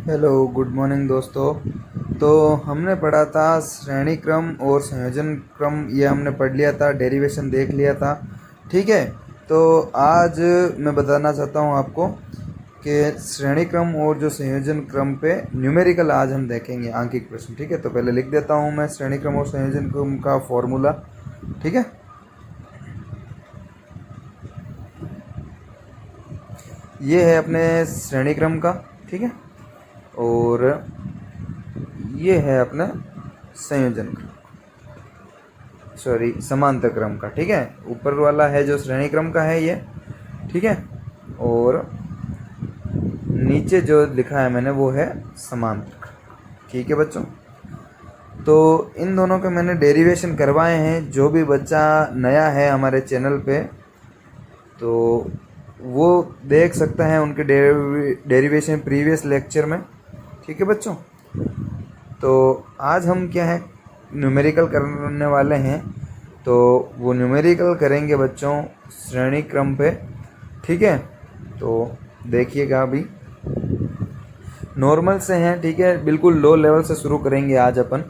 Hello good morning दोस्तों। तो हमने पढ़ा था श्रेणी क्रम और संयोजन क्रम, ये हमने पढ़ लिया था, डेरिवेशन देख लिया था। ठीक है। तो आज मैं बताना चाहता हूँ आपको कि श्रेणी क्रम और जो संयोजन क्रम पे न्यूमेरिकल आज हम देखेंगे, आंकिक प्रश्न। ठीक है। तो पहले लिख देता हूँ मैं श्रेणी क्रम और संयोजन क्रम का फॉर्मूला। ठीक है। ये है अपने श्रेणी क्रम का। ठीक है। और ये है अपना संयोजन क्रम, सॉरी समांतर क्रम का। ठीक है। ऊपर वाला है जो श्रेणी क्रम का है ये। ठीक है। और नीचे जो लिखा है मैंने वो है समांतर क्रम। ठीक है बच्चों। तो इन दोनों के मैंने डेरिवेशन करवाए हैं। जो भी बच्चा नया है हमारे चैनल पे तो वो देख सकता है उनके डेरिवेशन प्रीवियस लेक्चर में। ठीक है बच्चों। तो आज हम क्या है न्यूमेरिकल करने वाले हैं। तो वो न्यूमेरिकल करेंगे बच्चों श्रेणी क्रम पे। ठीक है। तो देखिएगा अभी नॉर्मल से हैं। ठीक है। बिल्कुल लो लेवल से शुरू करेंगे आज अपन।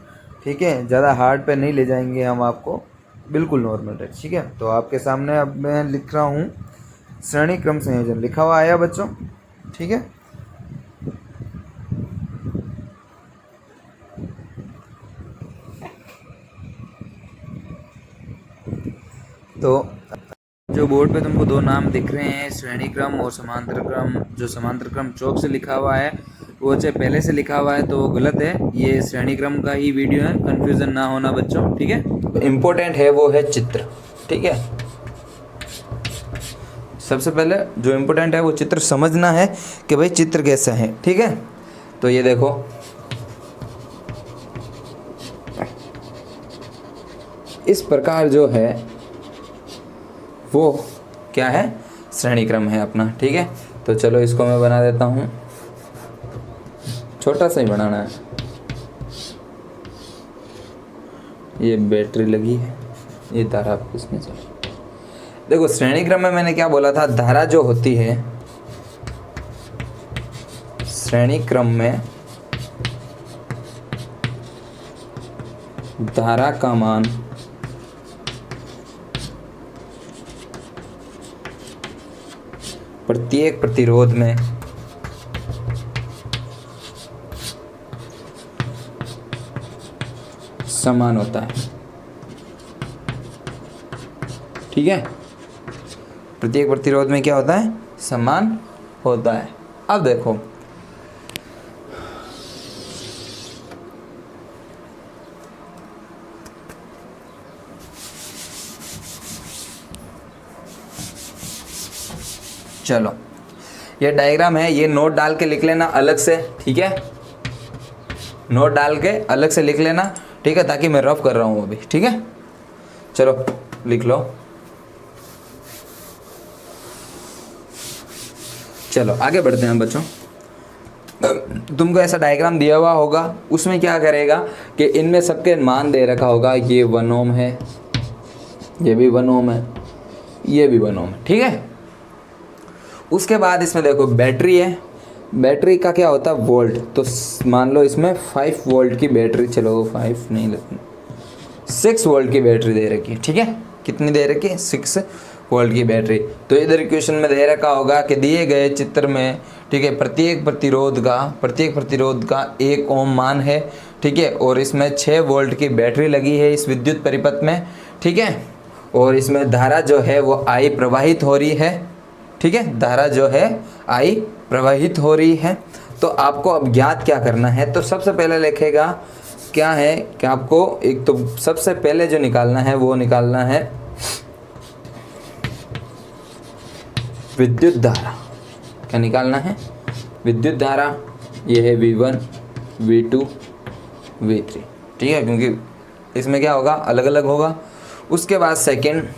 ठीक है। ज़्यादा हार्ड पे नहीं ले जाएंगे हम आपको, बिल्कुल नॉर्मल है। ठीक है। तो आपके सामने अब मैं लिख रहा हूँ श्रेणी क्रम संयोजन, लिखा हुआ आया बच्चों। ठीक है। तो जो बोर्ड पे तुमको दो नाम दिख रहे हैं, श्रेणी क्रम और समांतर क्रम, जो समांतर क्रम चौक से लिखा हुआ है वो चाहे पहले से लिखा हुआ है तो वो गलत है। ये श्रेणी क्रम का ही वीडियो है, कंफ्यूजन ना होना बच्चों। ठीक है। तो इम्पोर्टेंट है वो है चित्र। ठीक है। सबसे पहले जो इम्पोर्टेंट है वो चित्र समझना है कि भाई चित्र कैसा है। ठीक है। तो ये देखो, इस प्रकार जो है वो क्या है, श्रेणी क्रम है अपना। ठीक है। तो चलो इसको मैं बना देता हूँ, छोटा सा ही बनाना है। ये बैटरी लगी है, ये धारा इसमें चल। देखो श्रेणी क्रम में मैंने क्या बोला था, धारा जो होती है श्रेणी क्रम में, धारा का मान प्रत्येक प्रतिरोध में समान होता है। ठीक है। प्रत्येक प्रतिरोध में क्या होता है, समान होता है। अब देखो चलो ये डायग्राम है, ये नोट डाल के लिख लेना अलग से। ठीक है। नोट डाल के अलग से लिख लेना। ठीक है। ताकि मैं रफ कर रहा हूँ अभी। ठीक है। चलो लिख लो। चलो आगे बढ़ते हैं बच्चों। तुमको ऐसा डायग्राम दिया हुआ होगा, उसमें क्या करेगा कि इनमें सबके मान दे रखा होगा। ये 1 ओम है, ये भी 1 ओम है, ये भी 1 ओम है। ठीक है। उसके बाद इसमें देखो बैटरी है, बैटरी का क्या होता है वोल्ट। तो मान लो इसमें 5 वोल्ट की बैटरी, चलो 5 नहीं लगती, 6 वोल्ट की बैटरी दे रखी है। ठीक है। कितनी दे रखी है, 6 वोल्ट की बैटरी। तो इधर इक्वेशन में दे रखा होगा कि दिए गए चित्र में, ठीक है, प्रत्येक प्रतिरोध का 1 ओम मान है। ठीक है। और इसमें 6 वोल्ट की बैटरी लगी है इस विद्युत परिपथ में। ठीक है। और इसमें धारा जो है वो आई प्रवाहित हो रही है। ठीक है। धारा जो है आई प्रवाहित हो रही है। तो आपको अब ज्ञात क्या करना है, तो सबसे पहले लिखेगा क्या है कि आपको एक तो सबसे पहले जो निकालना है वो निकालना है विद्युत धारा। क्या निकालना है, विद्युत धारा। ये है V1 V2 V3। ठीक है। क्योंकि इसमें क्या होगा, अलग अलग होगा। उसके बाद सेकंड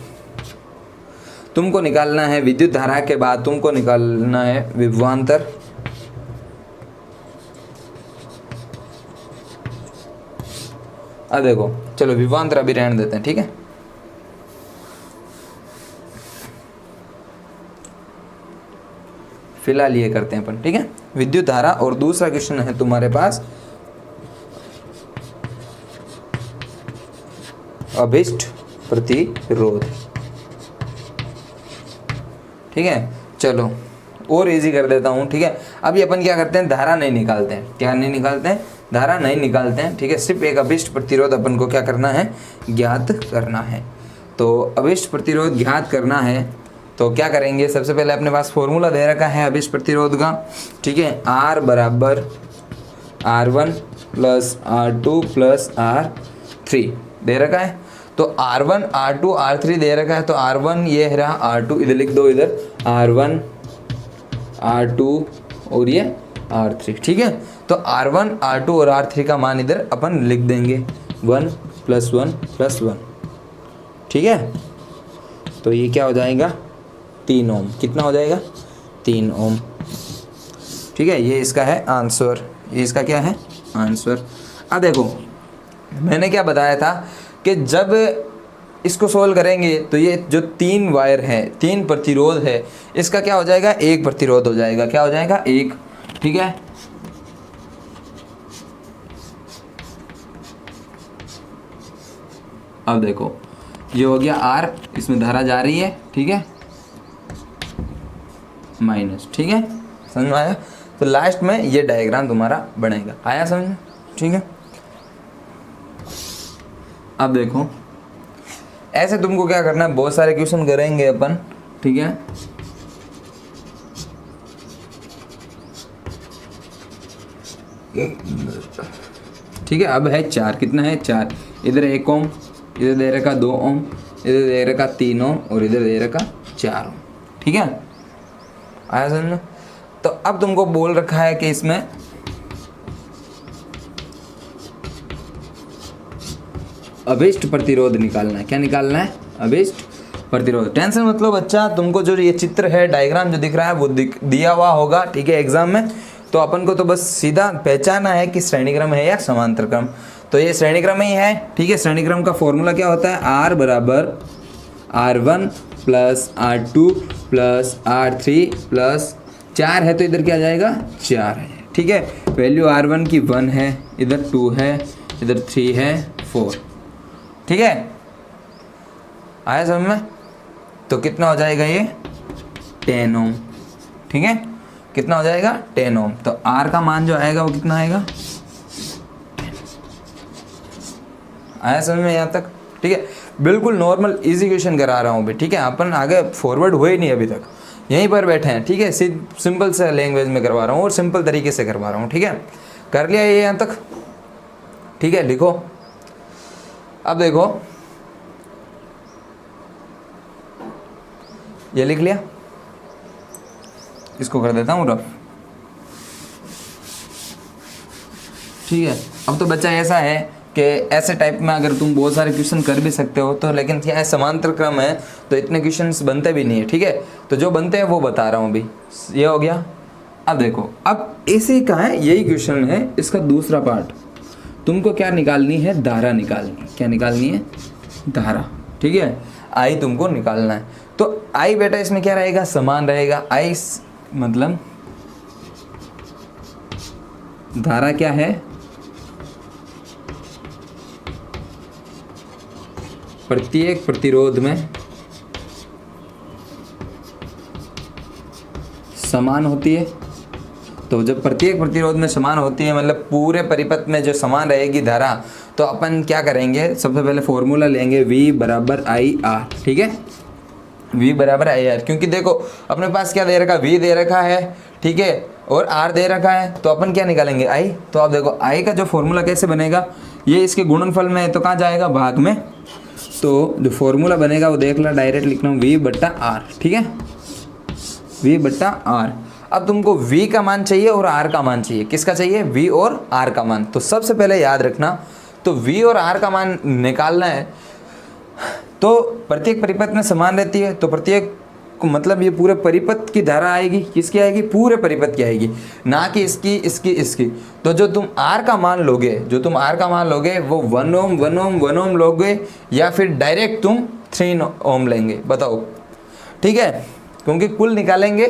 तुमको निकालना है, विद्युत धारा के बाद तुमको निकालना है विभवांतर। अब देखो चलो विभवांतर अभी रहने देते हैं। ठीक है। फिलहाल ये करते हैं अपन, ठीक है, विद्युत धारा। और दूसरा क्वेश्चन है तुम्हारे पास अभिष्ट प्रतिरोध, ठीक है। चलो और इजी कर देता हूँ, ठीक है। अभी अपन क्या करते हैं, धारा नहीं निकालते हैं। क्या नहीं निकालते हैं, धारा नहीं निकालते हैं, ठीक है। सिर्फ एक अभिष्ट प्रतिरोध अपन को क्या करना है, ज्ञात करना है। तो अभिष्ट प्रतिरोध ज्ञात करना है तो क्या करेंगे, सबसे पहले अपने पास फॉर्मूला दे रखा है अभिष्ट प्रतिरोध का, ठीक है। R बराबर R1 plus R2 plus R3 दे रखा है। तो R1 R2 R3 दे रखा है, तो R1 ये रहा, R2 इधर लिख दो, इधर R1 R2 और ये R3, ठीक है। तो R1 R2 और R3 का मान इधर अपन लिख देंगे 1 + 1 + 1, ठीक है। तो ये क्या हो जाएगा, 3 ओम। कितना हो जाएगा, 3 ओम, ठीक है। ये इसका है आंसर, ये इसका क्या है आंसर। अब देखो मैंने क्या बताया था कि जब इसको सोल्व करेंगे तो ये जो 3 वायर है, 3 प्रतिरोध है, इसका क्या हो जाएगा, 1 प्रतिरोध हो जाएगा। क्या हो जाएगा, 1, ठीक है। अब देखो ये हो गया R, इसमें धारा जा रही है, ठीक है, माइनस, ठीक है, समझ में आया। तो लास्ट में ये डायग्राम तुम्हारा बनेगा, आया समझ में, ठीक है। अब देखो ऐसे तुमको क्या करना है, बहुत सारे क्वेश्चन करेंगे अपन, ठीक है। ठीक है, अब है 4, कितना है 4, इधर 1 ओम, इधर दे रखा 2 ओम, इधर दे रखा 3 ओम और इधर दे रखा 4 ओम, ठीक है, आया समझ में। तो अब तुमको बोल रखा है कि इसमें अभिष्ट प्रतिरोध निकालना है। क्या निकालना है, अभिष्ट प्रतिरोध। टेंशन मत लो बच्चा, तुमको जो ये चित्र है, डायग्राम जो दिख रहा है वो दिया हुआ होगा, ठीक है, एग्जाम में। तो अपन को तो बस सीधा पहचाना है कि श्रेणी क्रम है या समांतर क्रम। तो ये श्रेणी क्रम ही है, ठीक है। श्रेणी क्रम का फॉर्मूला क्या होता है, R बराबर R1 plus R2 plus R3 plus 4 है, तो इधर क्या आ जाएगा, 4 है, ठीक है। वैल्यू R1 की 1 है, इधर 2 है, इधर 3 है, 4, ठीक है, आया समझ में। तो कितना हो जाएगा ये, 10 ओम, ठीक है। कितना हो जाएगा, 10 ओम। तो R का मान जो आएगा वो कितना आएगा, आया समझ में यहाँ तक, ठीक है। बिल्कुल नॉर्मल इजी क्वेश्चन करा रहा हूँ अभी, ठीक है। अपन आगे फॉरवर्ड हुए नहीं अभी तक, यहीं पर बैठे हैं, ठीक है। सिंपल से लैंग्वेज में करवा रहा हूँ और सिंपल तरीके से करवा रहा हूँ, ठीक है। कर लिया ये यहाँ तक, ठीक है। लिखो, अब देखो ये लिख लिया, इसको कर देता हूँ रफ, ठीक है। अब तो बच्चा ऐसा है कि ऐसे टाइप में अगर तुम बहुत सारे क्वेश्चन कर भी सकते हो तो, लेकिन क्या है समांतर क्रम है तो इतने क्वेश्चंस बनते भी नहीं है, ठीक है। तो जो बनते हैं वो बता रहा हूँ अभी, ये हो गया। अब देखो, अब इसी का है, यही क्वेश्चन है, इसका दूसरा पार्ट। तुमको क्या निकालनी है, धारा निकालनी है। क्या निकालनी है, धारा, ठीक है। आई तुमको निकालना है। तो आई बेटा इसमें क्या रहेगा, समान रहेगा। आई मतलब धारा क्या है, प्रत्येक प्रतिरोध में समान होती है। तो जब प्रत्येक प्रतिरोध में समान होती है, मतलब पूरे परिपथ में जो समान रहेगी धारा, तो अपन क्या करेंगे, सबसे पहले फॉर्मूला लेंगे V बराबर IR, ठीक है। V बराबर IR, क्योंकि देखो अपने पास क्या दे रखा, V दे रखा है, ठीक है, और R दे रखा है, तो अपन क्या निकालेंगे, I। तो आप देखो I का जो फॉर्मूला कैसे बनेगा, ये इसके गुणनफल में है तो कहाँ जाएगा, भाग में। तो जो फॉर्मूला बनेगा वो देख लो, डायरेक्ट लिखना V बट्टा R, ठीक है, V बट्टा R। अब तुमको V का मान चाहिए और R का मान चाहिए। किसका चाहिए, V और R का मान। तो सबसे पहले याद रखना, तो V और R का मान निकालना है। तो प्रत्येक परिपथ में समान रहती है, तो प्रत्येक मतलब ये पूरे परिपथ की धारा आएगी, किसकी आएगी, पूरे परिपथ की आएगी, ना कि इसकी। तो जो तुम R का मान लोगे, वो 1 ओम 1 ओम 1 ओम लोगे, या फिर डायरेक्ट तुम 3 ओम लेंगे, बताओ, ठीक है। क्योंकि कुल निकालेंगे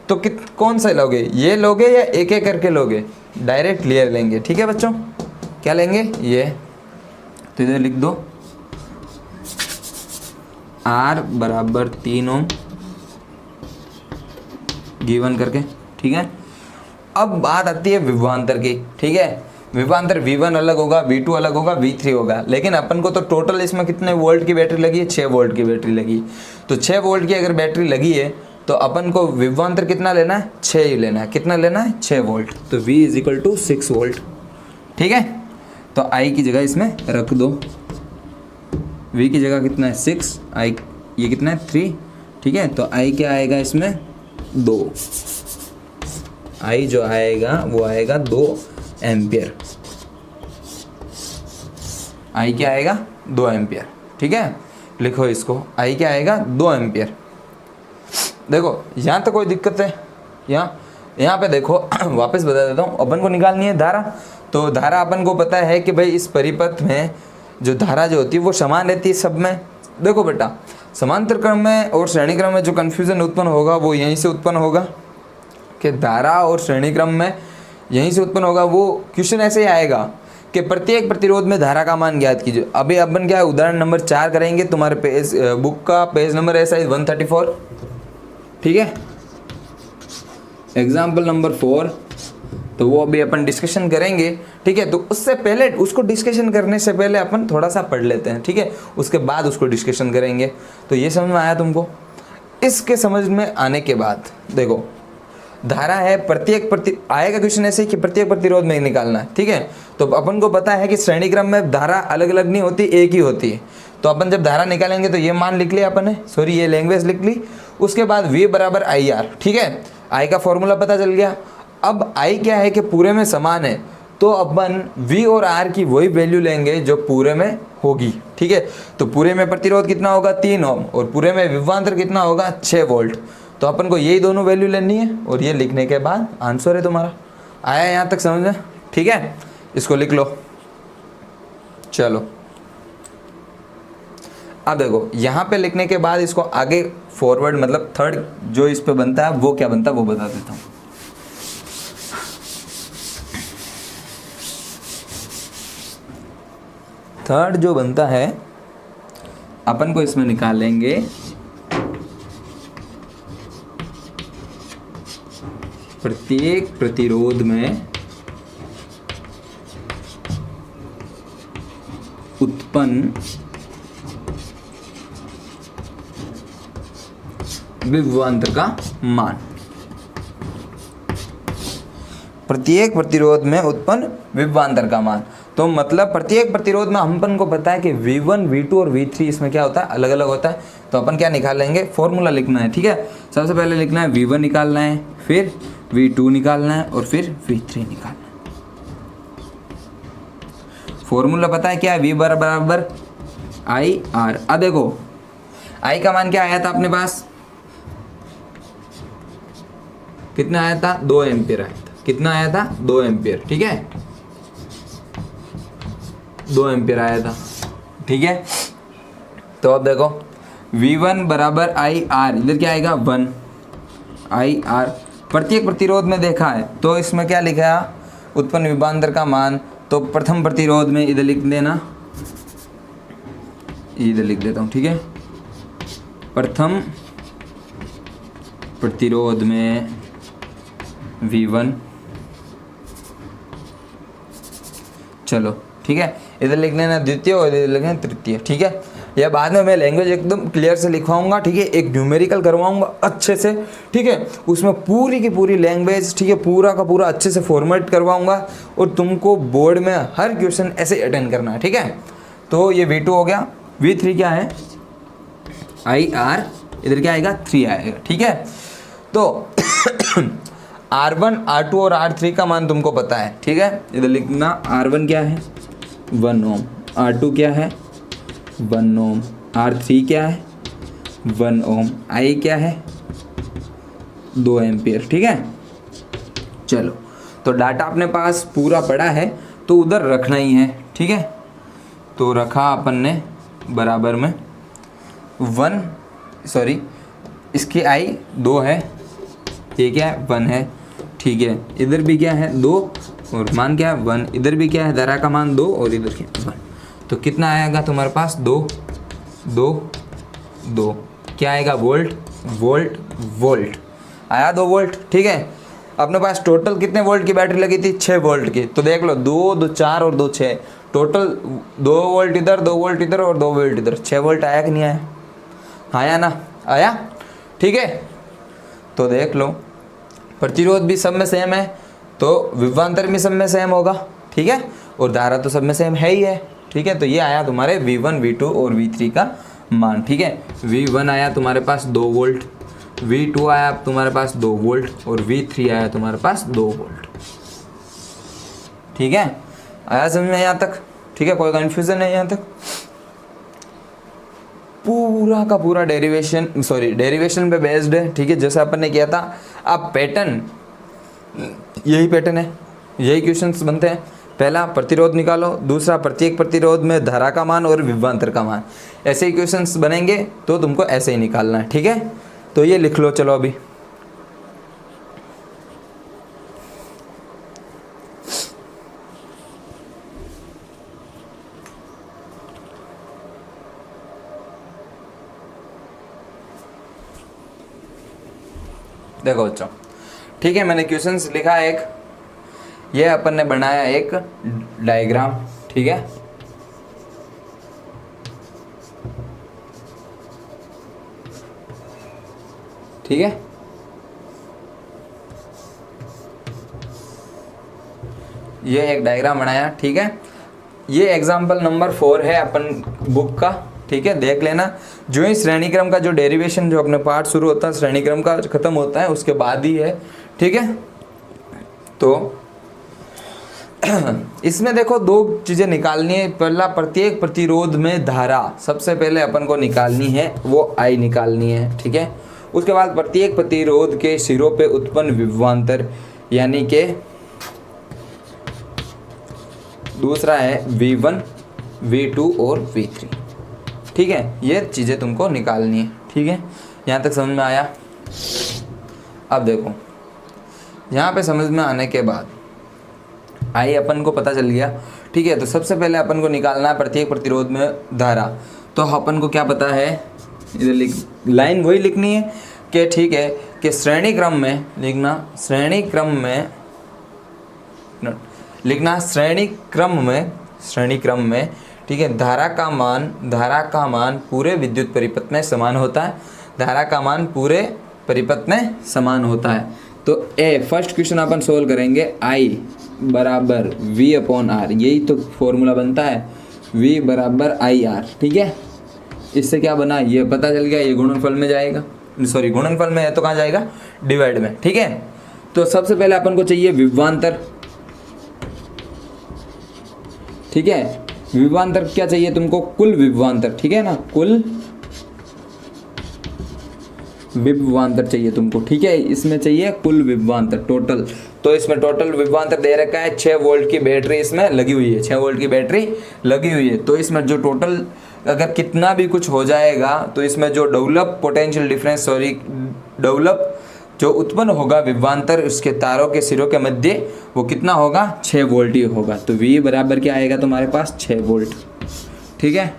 तो कौन सा लोगे, ये लोगे या एक एक करके लोगे? डायरेक्ट ले लेंगे, ठीक है बच्चों। क्या लेंगे? ये, तो इधर लिख दो R बराबर 3 ओम गिवन करके, ठीक है। अब बात आती है विभवांतर की, ठीक है। विभवांतर V1 अलग होगा, V2 अलग होगा, V3 होगा, लेकिन अपन को तो टोटल इसमें कितने वोल्ट की बैटरी लगी है? 6 वोल्ट की बैटरी लगी। तो 6 वोल्ट की अगर बैटरी लगी है तो अपन को विभवांतर कितना लेना है? 6 ही लेना है। कितना लेना है? 6 वोल्ट। तो V = 6 वोल्ट, ठीक है। तो I की जगह इसमें रख दो, V की जगह कितना है? 6, I ये कितना है? 3, ठीक है। तो I क्या आएगा इसमें? 2। I जो आएगा वो आएगा 2 एम्पियर। I क्या आएगा? 2 एम्पियर, ठीक है। लिखो इसको, I क्या आएगा? 2 एम्पियर। देखो यहाँ तक कोई दिक्कत है? यहाँ पे देखो वापस बता देता हूँ। अपन को निकालनी है धारा, तो धारा अपन को पता है कि भाई इस परिपथ में जो धारा जो होती है वो समान रहती है सब में। देखो बेटा, समांतर क्रम में और श्रेणी क्रम में जो कन्फ्यूज़न उत्पन्न होगा वो यहीं से उत्पन्न होगा कि धारा और श्रेणी क्रम में यहीं से उत्पन्न होगा। वो क्वेश्चन ऐसे ही आएगा कि प्रत्येक प्रतिरोध में धारा का मान ज्ञात कीजिए। अभी अपन क्या है, उदाहरण नंबर 4 करेंगे। तुम्हारे पेज बुक का पेज नंबर है साइज 134, ठीक है। एग्जाम्पल नंबर 4, तो वो अभी अपन डिस्कशन करेंगे, ठीक है। तो उससे पहले, उसको डिस्कशन करने से पहले अपन थोड़ा सा पढ़ लेते हैं, ठीक है। उसके बाद उसको डिस्कशन करेंगे। तो ये समझ में आया तुमको? इसके समझ में आने के बाद देखो, धारा है आएगा क्वेश्चन ऐसे कि प्रत्येक प्रतिरोध में निकालना है, ठीक है। तो अपन को पता है कि श्रेणी क्रम में धारा अलग अलग नहीं होती, एक ही होती है। तो अपन जब धारा निकालेंगे तो ये मान लिख लिया अपन ने, सॉरी ये लैंग्वेज लिख ली। उसके बाद V बराबर IR, ठीक है। I का फॉर्मूला पता चल गया। अब I क्या है कि पूरे में समान है, तो अपन V और R की वही वैल्यू लेंगे जो पूरे में होगी, ठीक है। तो पूरे में प्रतिरोध कितना होगा? 3 ओम, और पूरे में विभवांतर कितना होगा? 6 वोल्ट। तो अपन को यही दोनों वैल्यू लेनी है, और ये लिखने के बाद आंसर है तुम्हारा। आया यहाँ तक समझ में? ठीक है, इसको लिख लो। चलो अब देखो, यहाँ पे लिखने के बाद इसको आगे फॉरवर्ड, मतलब थर्ड जो इस पे बनता है वो क्या बनता है वो बता देता हूँ। थर्ड जो बनता है, अपन को इसमें निकालेंगे प्रत्येक प्रतिरोध में उत्पन्न विभवांतर का मान। प्रत्येक प्रतिरोध में उत्पन्न विभवांतर का मान, तो मतलब प्रत्येक प्रतिरोध में हमपन को पता है कि V1, V2 और V3 इसमें क्या होता है? अलग अलग होता है। तो अपन क्या निकालेंगे? फॉर्मूला लिखना है, ठीक है। सबसे पहले लिखना है V1 निकालना है, फिर V2 निकालना है, और फिर V3 निकालना है। फॉर्मूला पता है क्या है? V बराबर IR। अब देखो I का मान क्या आया था अपने पास? कितना आया था? 2 एम्पियर आया था। कितना आया था? 2 एम्पियर, ठीक है। 2 एम्पियर आया था, ठीक है। तो अब देखो V1 बराबर IR, इधर क्या आएगा? 1 IR। प्रत्येक प्रतिरोध में देखा है तो इसमें क्या लिखा है? उत्पन्न विभवांतर का मान। तो प्रथम प्रतिरोध में इधर लिख देना, इधर लिख देता हूँ, ठीक है। प्रथम प्रतिरोध में V1, चलो ठीक है। इधर लिख लेना द्वितीय और इधर लिखना तृतीय, ठीक है। यह बाद में मैं लैंग्वेज एकदम क्लियर से लिखवाऊंगा, ठीक है। एक न्यूमेरिकल करवाऊंगा अच्छे से, ठीक है। उसमें पूरी की पूरी लैंग्वेज, ठीक है, पूरा का पूरा अच्छे से फॉर्मेट करवाऊंगा, और तुमको बोर्ड में हर क्वेश्चन ऐसे अटेंड करना है, ठीक है। तो ये V2 हो गया। V3 क्या है? IR, इधर क्या आएगा? 3 आएगा, ठीक है। तो R1, R2 और R3 का मान तुमको पता है, ठीक है। इधर लिखना R1 क्या है? 1 ओम। R2 क्या है? 1 ओम। R3 क्या है? 1 ओम। I क्या है? 2 एम्पियर, ठीक है। चलो, तो डाटा अपने पास पूरा पड़ा है तो उधर रखना ही है, ठीक है। तो रखा अपन ने बराबर में 1, सॉरी इसकी I 2 है, ये क्या है 1 है, ठीक है। इधर भी क्या है 2 और मान क्या है 1, इधर भी क्या है धारा का मान 2 और इधर क्या है 1। तो कितना आएगा तुम्हारे पास 2 2 2, क्या आएगा वोल्ट वोल्ट वोल्ट, आया 2 वोल्ट, ठीक है। अपने पास टोटल कितने वोल्ट की बैटरी लगी थी 6 वोल्ट की, तो देख लो 2 2 4 और 2 6, टोटल 2 वोल्ट इधर 2 वोल्ट इधर और 2 वोल्ट इधर, 6 वोल्ट आया कि नहीं आया, आया ना, आया, ठीक है। तो देख लो प्रतिरोध भी सब में सेम है, तो विभवांतर भी सब में सेम होगा, ठीक है, और धारा तो सब में सेम है ही है, ठीक है। तो ये आया तुम्हारे V1 V2 और V3 का मान, ठीक है। V1 आया तुम्हारे पास 2 वोल्ट, V2 आया तुम्हारे पास 2 वोल्ट और V3 आया तुम्हारे पास 2 वोल्ट, ठीक है। आया समझ में यहाँ तक, ठीक है, कोई कन्फ्यूजन नहीं यहाँ तक। पूरा का पूरा डेरिवेशन पे बेस्ड है, ठीक है, जैसे अपन ने किया था। अब पैटर्न यही पैटर्न है, यही क्वेश्चंस बनते हैं। पहला प्रतिरोध निकालो, दूसरा प्रत्येक प्रतिरोध में धारा का मान और विभवांतर का मान, ऐसे ही क्वेश्चंस बनेंगे, तो तुमको ऐसे ही निकालना है, ठीक है। तो ये लिख लो चलो अभी। देखो बच्चों, ठीक है, मैंने क्वेश्चंस लिखा एक, ये अपन ने बनाया एक डायग्राम, ठीक है। ठीक है, ये एक डायग्राम बनाया, ठीक है। ये एग्जाम्पल नंबर 4 है अपन बुक का, ठीक है, देख लेना। जो ही श्रेणी क्रम का जो डेरिवेशन जो अपने पार्ट शुरू होता है श्रेणी क्रम का खत्म होता है उसके बाद ही है, ठीक है। तो इसमें देखो 2 चीज़ें निकालनी है। पहला प्रत्येक प्रतिरोध में धारा सबसे पहले अपन को निकालनी है, वो I निकालनी है, ठीक है। उसके बाद प्रत्येक प्रतिरोध के सिरों पे उत्पन्न विभवांतर, यानी कि दूसरा है V1 V2 और V3, ठीक है। ये चीज़ें तुमको निकालनी है, ठीक है। यहाँ तक समझ में आया। अब देखो यहाँ पे समझ में आने के बाद आई अपन को पता चल गया, ठीक है। तो सबसे पहले अपन को निकालना है प्रत्येक प्रतिरोध में धारा। तो अपन को क्या पता है, इधर लाइन वही लिखनी है कि ठीक है कि श्रेणी क्रम में लिखना, श्रेणी क्रम में लिखना, श्रेणी क्रम में, ठीक है। धारा का मान पूरे विद्युत परिपथ में समान होता है, धारा का मान पूरे परिपथ में समान होता है। तो फर्स्ट क्वेश्चन अपन सोल्व करेंगे, I बराबर V/R, यही तो फॉर्मूला बनता है, V बराबर IR, ठीक है। इससे क्या बना ये पता चल गया, ये गुणनफल में जाएगा, सॉरी गुणनफल में है तो कहाँ जाएगा, डिवाइड में, ठीक है। तो सबसे पहले अपन को चाहिए विभवांतर, ठीक है। विभवांतर क्या चाहिए तुमको, कुल विभवांतर, ठीक है ना, कुल विभवांतर चाहिए तुमको, ठीक है। इसमें चाहिए कुल विभवांतर टोटल। तो इसमें टोटल विभवांतर दे रखा है, 6 वोल्ट की बैटरी इसमें लगी हुई है, 6 वोल्ट की बैटरी लगी हुई है। तो इसमें जो टोटल अगर कितना भी कुछ हो जाएगा तो इसमें जो develop potential difference, sorry develop जो उत्पन्न होगा विभवांतर उसके तारों के सिरों के मध्य, वो कितना होगा, 6 वोल्ट ही होगा। तो V बराबर क्या आएगा तुम्हारे पास, 6 वोल्ट, ठीक है।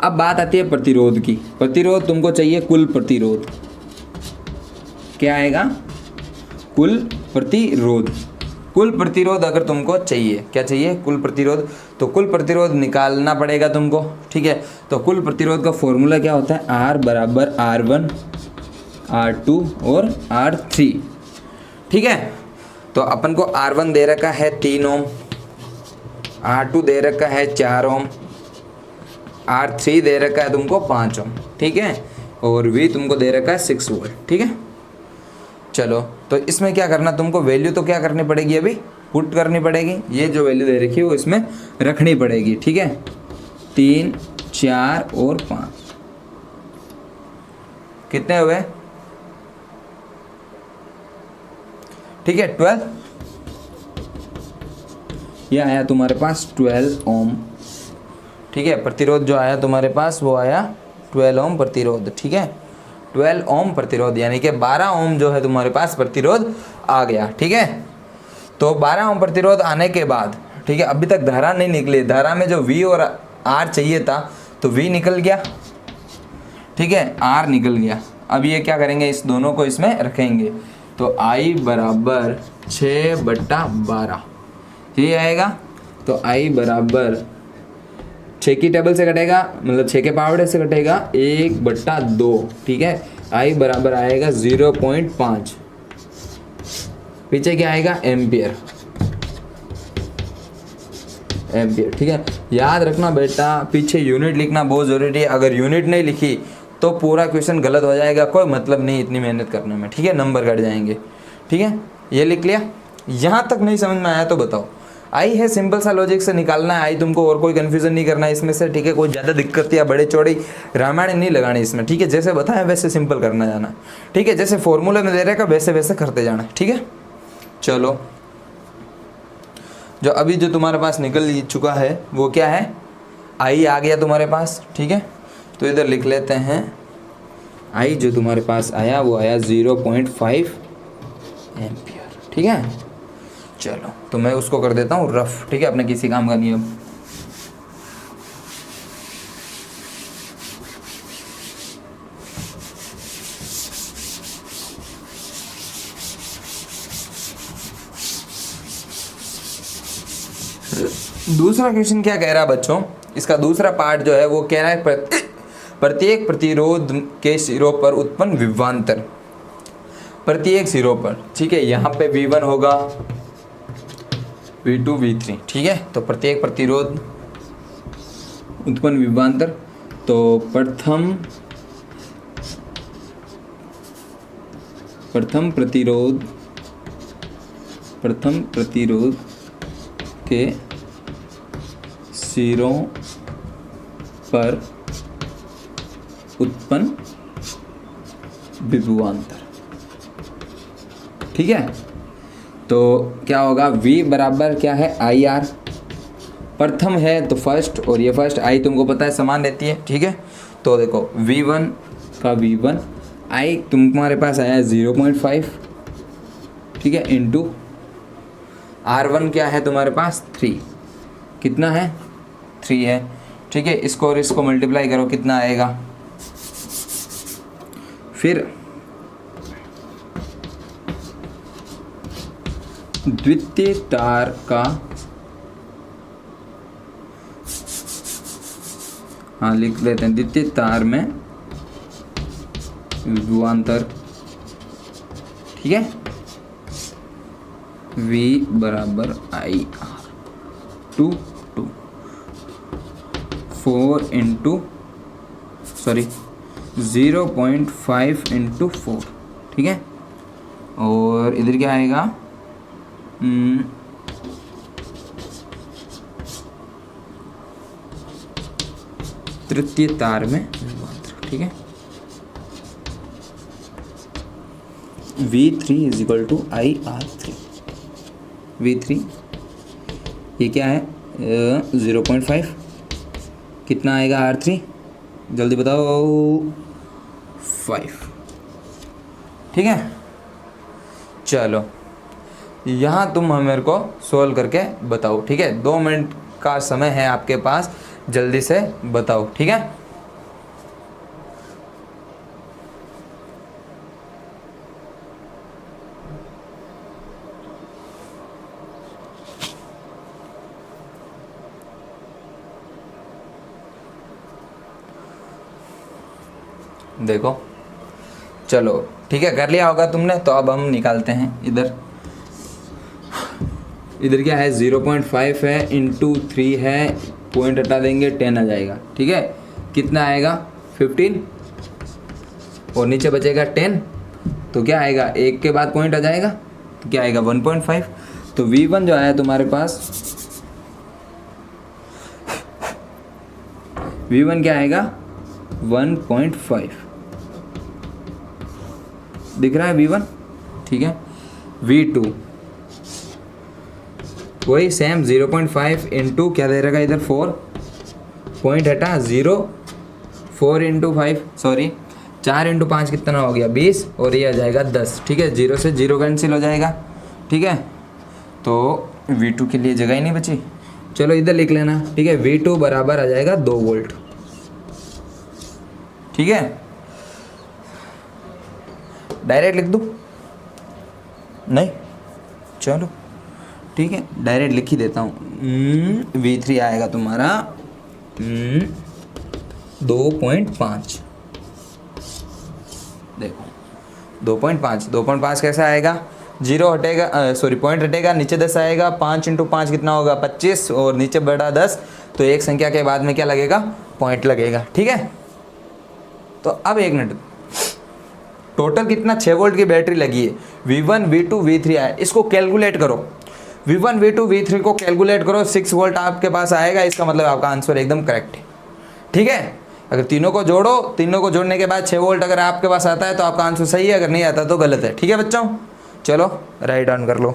अब बात आती है प्रतिरोध की। प्रतिरोध तुमको चाहिए कुल प्रतिरोध, क्या आएगा, कुल प्रतिरोध। कुल प्रतिरोध अगर तुमको चाहिए, क्या चाहिए, कुल प्रतिरोध। तो कुल प्रतिरोध निकालना पड़ेगा तुमको, ठीक है। तो कुल प्रतिरोध का फॉर्मूला क्या होता है, R बराबर R1 R2 और R3, ठीक है। तो अपन को R1 दे रखा है 3 ओम, R2 दे रखा है 4 ओम, R3 दे रखा है तुमको 5 ओम, ठीक है। और V तुमको दे रखा है 6 वोल्ट, ठीक है। चलो तो इसमें क्या करना तुमको, वैल्यू तो क्या करनी पड़ेगी, अभी पुट करनी पड़ेगी। ये जो वैल्यू दे रखी है वो इसमें रखनी पड़ेगी, ठीक है। 3 4 और 5 कितने हुए, ठीक है, 12। ये आया तुम्हारे पास 12 ओम, ठीक है। प्रतिरोध जो आया तुम्हारे पास वो आया 12 ओम प्रतिरोध, ठीक है। 12 ओम प्रतिरोध, यानी कि 12 ओम जो है तुम्हारे पास प्रतिरोध आ गया। ठीक है, तो 12 ओम प्रतिरोध आने के बाद, ठीक है, अभी तक धारा नहीं निकली, धारा में जो V और R चाहिए था तो V निकल गया, ठीक है, R निकल गया। अब ये क्या करेंगे, इस दोनों को इसमें रखेंगे, तो I बराबर 6/12 ये आएगा। तो I बराबर 6 की टेबल से कटेगा, मतलब 6 के पावड़े से कटेगा 1/2, ठीक है। I बराबर आएगा 0.5, पीछे क्या आएगा, एम्पियर, एम्पियर, ठीक है। याद रखना बेटा, पीछे यूनिट लिखना बहुत ज़रूरी है, अगर यूनिट नहीं लिखी तो पूरा क्वेश्चन गलत हो जाएगा, कोई मतलब नहीं इतनी मेहनत करने में, ठीक है, नंबर कट जाएंगे। ठीक है, ये लिख लिया। यहाँ तक नहीं समझ में आया तो बताओ। आई है सिंपल सा लॉजिक से निकालना है, आई तुमको और कोई कन्फ्यूजन नहीं करना है इसमें से, ठीक है। कोई ज़्यादा दिक्कत या बड़े चौड़ी रामायण नहीं लगानी इसमें, ठीक है। जैसे बताया वैसे सिंपल करना जाना, ठीक है। जैसे फॉर्मूले में दे रहेगा वैसे वैसे करते जाना, ठीक है। चलो, जो अभी जो तुम्हारे पास निकल चुका है वो क्या है, आई आ गया तुम्हारे पास, ठीक है। तो इधर लिख लेते हैं, आई जो तुम्हारे पास आया वो आया 0.5 एम्पियर, ठीक है। चलो, तो मैं उसको कर देता हूँ रफ, ठीक है, अपने किसी काम का नियम। दूसरा क्वेश्चन क्या कह रहा है बच्चों, इसका दूसरा पार्ट जो है वो कह रहा है प्रत्येक प्रतिरोध के सिरों पर उत्पन्न विभवांतर, प्रत्येक सिरों पर, ठीक है। यहाँ पे V1 होगा, V2 V3, ठीक है। तो प्रत्येक प्रतिरोध उत्पन्न विभवांतर, तो प्रथम प्रतिरोध के सिरों पर उत्पन्न विभवांतर, ठीक है। तो क्या होगा, V बराबर क्या है, IR, प्रथम है तो फर्स्ट, और ये फर्स्ट I तुमको पता है समान रहती है, ठीक है। तो देखो V1 का V1, I तुम्हारे पास आया है 0.5, ठीक है, इंटू R1 क्या है तुम्हारे पास 3, कितना है 3 है, ठीक है। इसको और इसको मल्टीप्लाई करो, कितना आएगा, फिर द्वितीय तार का, हाँ लिख लेते हैं, द्वितीय तार में विभवांतर, ठीक है। V बराबर IR 2 4 इंटू 0.5 इंटू 4, ठीक है। और इधर क्या आएगा, तृतीय तार में विभवांतर, ठीक है। V3 = IR3, V3 ये क्या है 0.5, कितना आएगा R3, जल्दी बताओ, 5, ठीक है। चलो, यहाँ तुम मेरे को सोल्व करके बताओ, ठीक है। 2 मिनट का समय है आपके पास, जल्दी से बताओ, ठीक है। देखो, चलो ठीक है, कर लिया होगा तुमने। तो अब हम निकालते हैं, इधर क्या है 0.5 है, इंटू 3 है, पॉइंट हटा देंगे 10 आ जाएगा, ठीक है। कितना आएगा 15, और नीचे बचेगा 10, तो क्या आएगा, 1 के बाद पॉइंट आ जाएगा, तो क्या आएगा 1.5। तो V1 जो आया तुम्हारे पास, V1 क्या आएगा 1.5, दिख रहा है V1, ठीक है। V2 वही सेम 0.5 इंटू क्या दे रहेगा इधर 4, पॉइंट हटा 0, 4 इंटू 5, सॉरी 4 इंटू 5 कितना हो गया 20 और ये आ जाएगा 10। ठीक है, 0 से 0 कैंसिल हो जाएगा। ठीक है, तो V2 के लिए जगह ही नहीं बची। चलो इधर लिख लेना। ठीक है, V2 बराबर आ जाएगा 2 वोल्ट। ठीक है, डायरेक्ट लिख दूँ? नहीं, चलो ठीक है, डायरेक्ट लिख ही देता हूँ। V3 आएगा तुम्हारा 2.5। देखो 2.5 कैसा आएगा? 0 हटेगा, सॉरी पॉइंट हटेगा, नीचे 10 आएगा। 5 इंटू 5 कितना होगा 25 और नीचे बड़ा 10, तो एक संख्या के बाद में क्या लगेगा? पॉइंट लगेगा। ठीक है, तो अब एक मिनट, टोटल कितना 6 वोल्ट की बैटरी लगी है। V1 V2 V3 आया, इसको कैलकुलेट करो। V1 V2 V3 को कैलकुलेट करो, 6 वोल्ट आपके पास आएगा। इसका मतलब आपका आंसर एकदम करेक्ट है। ठीक है, अगर तीनों को जोड़ो, तीनों को जोड़ने के बाद 6 वोल्ट अगर आपके पास आता है तो आपका आंसर सही है, अगर नहीं आता तो गलत है। ठीक है बच्चों, चलो राइट ऑन कर लो।